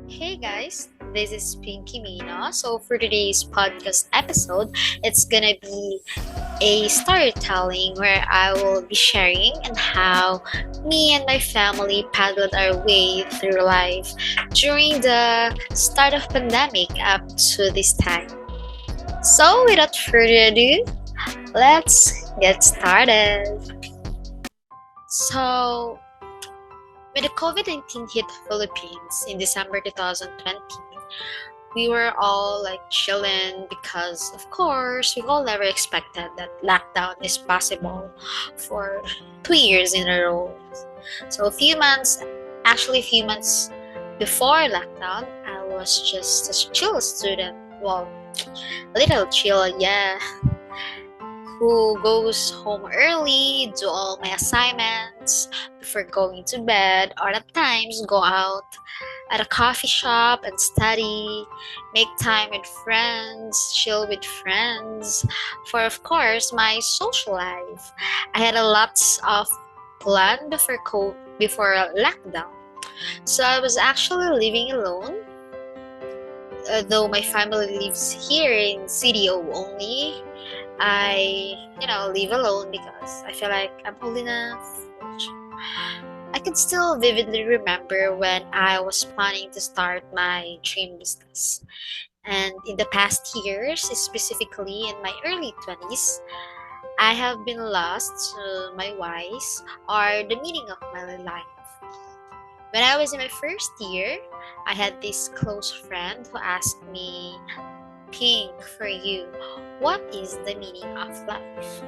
Hey guys, this is Pinky Mino. So for today's podcast episode, it's gonna be a storytelling where I will be sharing and how me and my family paddled our way through life during the start of pandemic up to this time. So without further ado, let's get started. So when the COVID-19 hit the Philippines in December 2020, we were all like chilling because, of course, we all never expected that lockdown is possible for 2 years in a row. So, a few months before lockdown, I was just a chill student. Well, a little chill, yeah, who goes home early, do all my assignments before going to bed, or at times go out at a coffee shop and study, make time with friends, chill with friends, for of course my social life. I had a lots of plan before lockdown. So I was actually living alone, though my family lives here in CDO only. I live alone because I feel like I'm old enough. I can still vividly remember when I was planning to start my dream business. And in the past years, specifically in my early 20s, I have been lost to my whys or the meaning of my life. When I was in my first year, I had this close friend who asked me, Pink, for you, what is the meaning of life?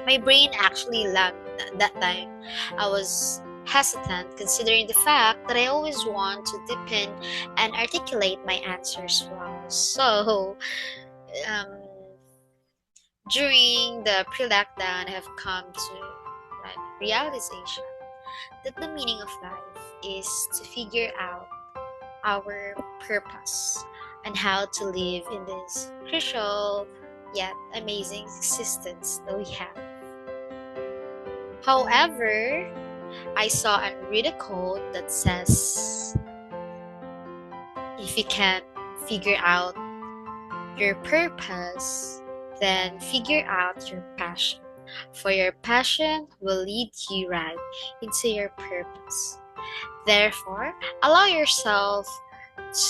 My brain actually lagged that time. I was hesitant considering the fact that I always want to deepen and articulate my answers well. So, um, during the pre-lockdown, I have come to realization that the meaning of life is to figure out our purpose and how to live in this crucial yet amazing existence that we have. However, I saw and read a quote that says, if you can't figure out your purpose, then figure out your passion. For your passion will lead you right into your purpose. Therefore, allow yourself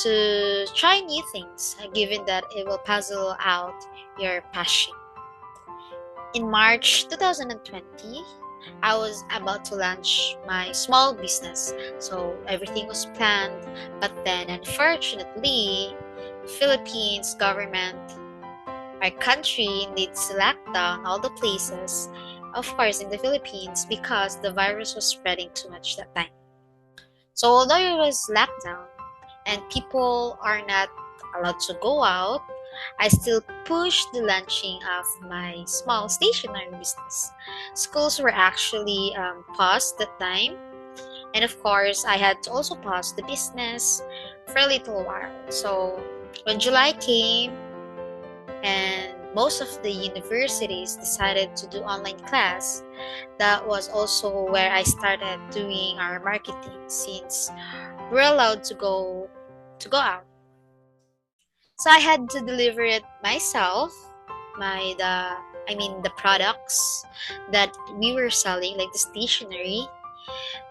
to try new things, given that it will puzzle out your passion. In March 2020, I was about to launch my small business, so everything was planned. But then, unfortunately, Philippines government, our country, needs to lock down all the places, of course, in the Philippines because the virus was spreading too much that time. So although it was locked down and people are not allowed to go out, I still pushed the launching of my small stationery business. Schools were actually paused that time, and of course, I had to also pause the business for a little while. So when July came and most of the universities decided to do online class, that was also where I started doing our marketing since we're allowed to go out. So I had to deliver it myself, my the the products that we were selling, like the stationery.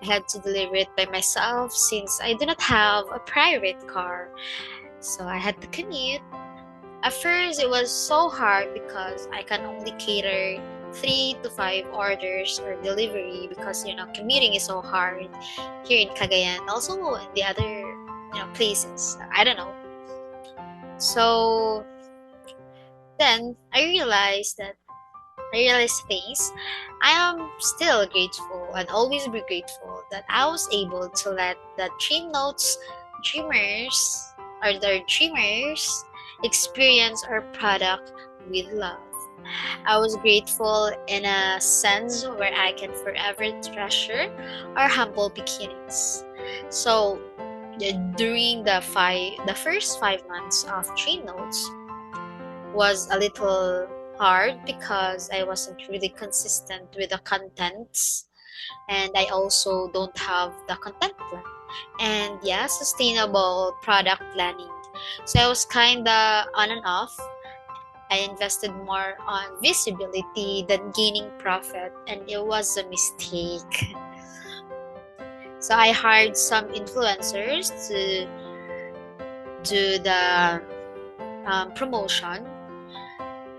I had to deliver it by myself since I do not have a private car. So I had to commute. At first, it was so hard because I can only cater 3 to 5 orders or delivery because commuting is so hard here in Cagayan, also in the other places. I don't know. So then I realized things. I am still grateful and always be grateful that I was able to let the Dream Notes dreamers or their dreamers experience our product with love. I was grateful in a sense where I can forever treasure our humble beginnings. So during the first 5 months of Dream Notes was a little hard because I wasn't really consistent with the contents and I also don't have the content plan. and yeah, sustainable product planning. So I was kinda on and off. I invested more on visibility than gaining profit, and it was a mistake. So I hired some influencers to do the promotion,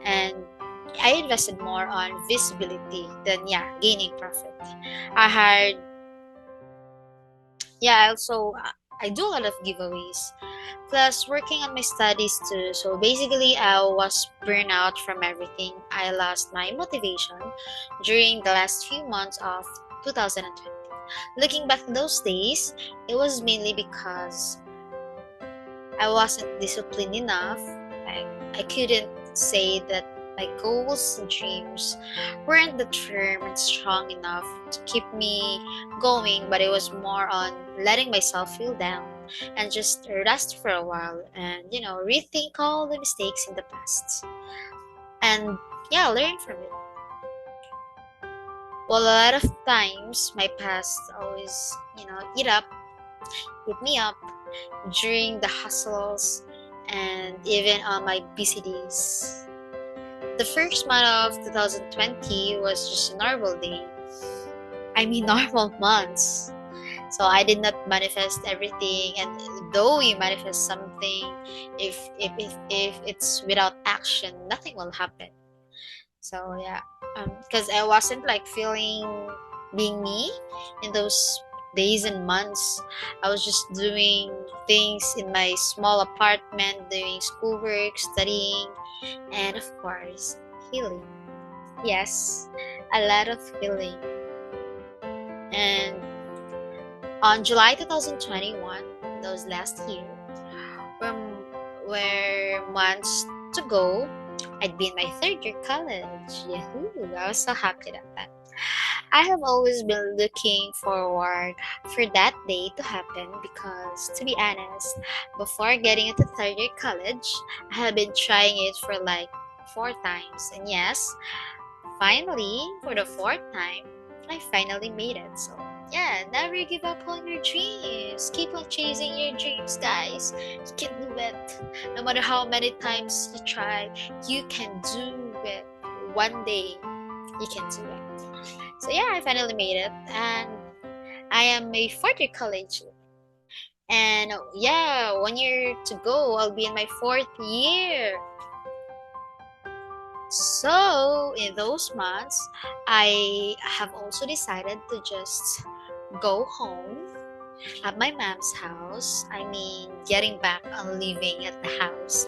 and I invested more on visibility than gaining profit. I hired I also I do a lot of giveaways, plus working on my studies too. So basically, I was burned out from everything. I lost my motivation during the last few months of 2020. Looking back at those days, it was mainly because I wasn't disciplined enough. I couldn't say that my goals and dreams weren't determined and strong enough to keep me going, but it was more on letting myself feel down and just rest for a while and rethink all the mistakes in the past and learn from it. Well, a lot of times my past always eat me up during the hustles and even on my busy days. The first month of 2020 was just a normal day. I mean, normal months. So I did not manifest everything, and though you manifest something, if it's without action, nothing will happen. So yeah, because I wasn't like feeling being me in those days and months. I was just doing things in my small apartment, doing schoolwork, studying, and of course, healing. Yes, a lot of healing. And on July 2021, that was last year, where months to go, I'd be in my third year college. Yahoo! I was so happy at that. I have always been looking forward for that day to happen because, to be honest, before getting into third year college, I have been trying it for like 4 times. And yes, finally, for the fourth time, I finally made it. So, yeah, never give up on your dreams. Keep on chasing your dreams, guys. You can do it. No matter how many times you try, you can do it. One day, you can do it. So, yeah, I finally made it. And I am a fourth year college. And yeah, 1 year to go. I'll be in my fourth year. So, in those months, I have also decided to just go home at my mom's house. I mean, getting back on living at the house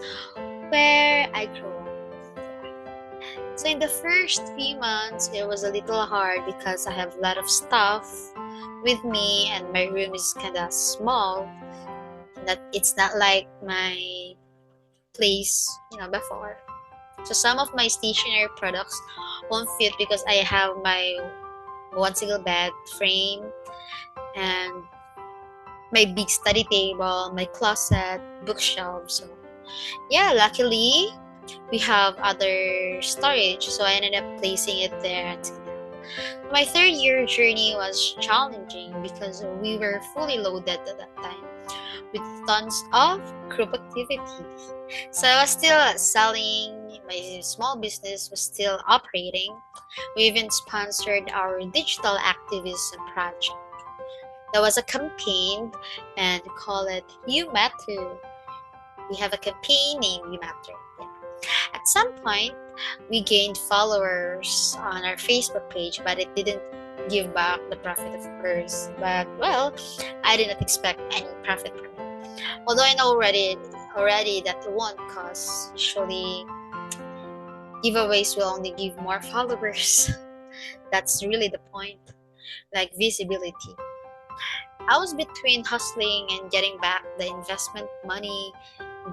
where I grew up. So, in the first few months, it was a little hard because I have a lot of stuff with me and my room is kind of small. That it's not like my place, before. So some of my stationery products won't fit because I have my one single bed frame and my big study table, my closet, bookshelf. So yeah, luckily we have other storage, so I ended up placing it there until now. My third year journey was challenging because we were fully loaded at that time with tons of group activity. So I was still selling, my small business was still operating. We even sponsored our digital activism project. There was a campaign and we call it You Matter. We have a campaign named You Matter. Yeah. At some point, we gained followers on our Facebook page, but it didn't give back the profit, of course. But well, I did not expect any profit from it. Although I know already that it won't, cause usually giveaways will only give more followers. That's really the point, like visibility. I was between hustling and getting back the investment money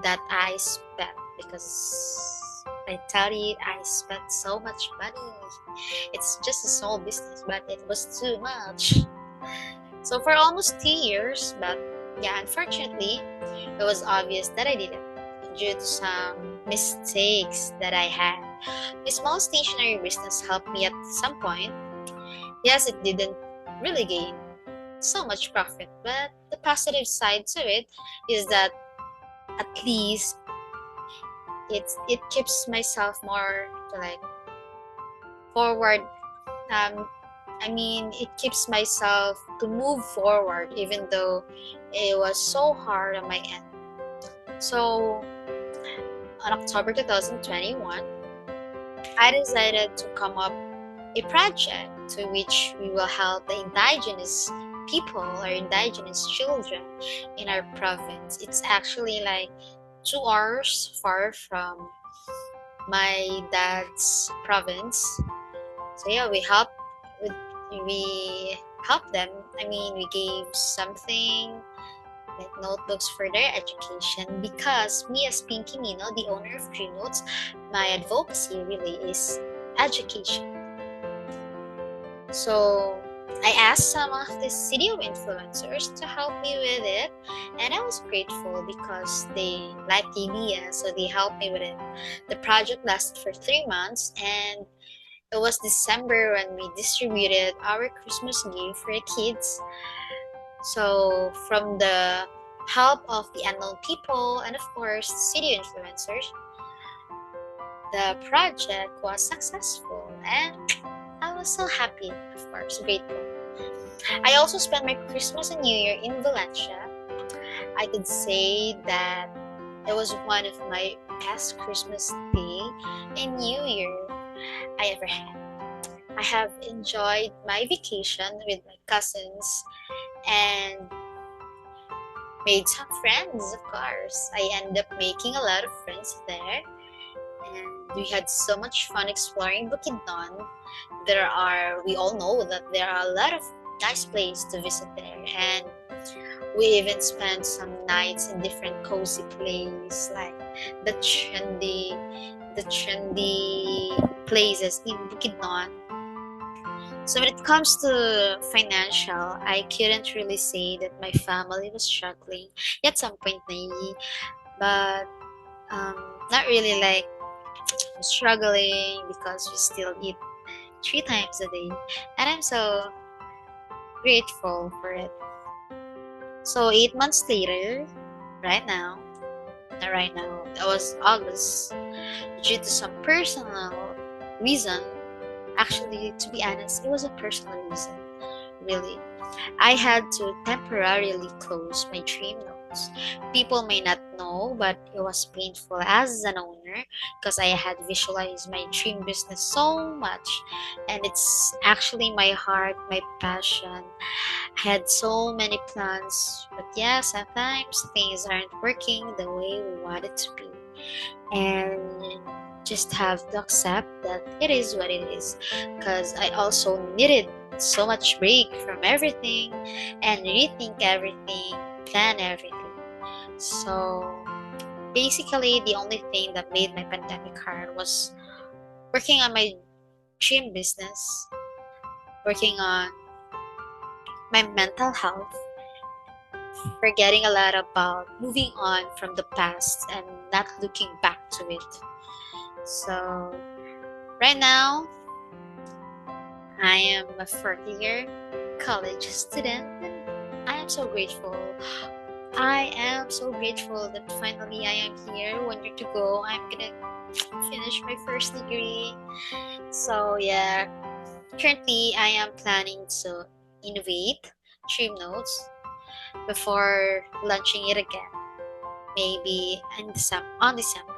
that I spent because I tell you, I spent so much money. It's just a small business, but it was too much. So for almost 2 years, but yeah, unfortunately, it was obvious that I didn't due to some mistakes that I had. My small stationery business helped me at some point. Yes, it didn't really gain so much profit. But the positive side to it is that at least it keeps myself more to like forward. um it keeps myself to move forward even though it was so hard on my end. So on October 2021, I decided to come up a project to which we will help the indigenous people or indigenous children in our province. It's actually like 2 hours far from my dad's province. So yeah, with we helped them. We gave something like notebooks for their education because me as Pinky Mino, the owner of Dream Notes, my advocacy really is education. So I asked some of the city of influencers to help me with it, and I was grateful because they liked the idea, so they helped me with it. The project lasted for 3 months, and it was December when we distributed our Christmas gift for the kids. So from the help of the unknown people and of course city influencers, the project was successful and I was so happy, of course, grateful. I also spent my Christmas and New Year in Valencia. I could say that it was one of my best Christmas Day and New Year I ever had. I have enjoyed my vacation with my cousins and made some friends, of course. I ended up making a lot of friends there, and we had so much fun exploring Bukidnon. We all know that there are a lot of nice places to visit there, and we even spent some nights in different cozy places like the trendy places in Bukidnon. So when it comes to financial, I couldn't really say that my family was struggling at some point, maybe, but not really like struggling because we still eat 3 times a day, and I'm so grateful for it. So 8 months later, right now, not right now, that was August, due to some personal reason. Actually, to be honest, it was a personal reason, really. I had to temporarily close my Dream Notes. People may not know, but it was painful as an owner because I had visualized my dream business so much, and it's actually my heart, my passion. I had so many plans, but yeah, sometimes things aren't working the way we want it to be. And just have to accept that it is what it is, because I also needed so much break from everything and rethink everything, plan everything. So basically the only thing that made my pandemic hard was working on my dream business, working on my mental health, forgetting a lot about moving on from the past and not looking back to it. So right now I am a 4th-year college student, and I am so grateful. I am so grateful that finally I am here. 1 year to go, I'm gonna finish my first degree. So yeah, currently I am planning to innovate Dream Notes before launching it again, maybe on December.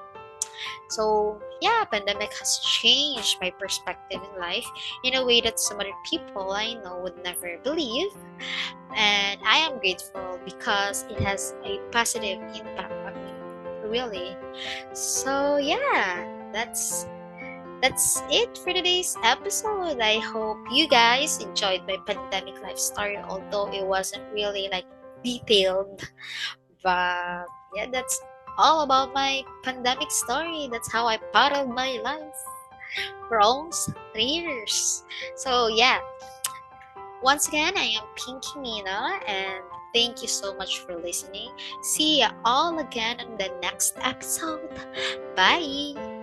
So yeah, pandemic has changed my perspective in life in a way that some other people I know would never believe, and I am grateful because it has a positive impact on me, really. So yeah, that's it for today's episode. I hope you guys enjoyed my pandemic life story, although it wasn't really like detailed. But yeah, that's all about my pandemic story. That's how I battled my life for almost 3 years. So yeah, once again, I am Pinky Mina, and thank you so much for listening. See ya all again in the next episode. Bye!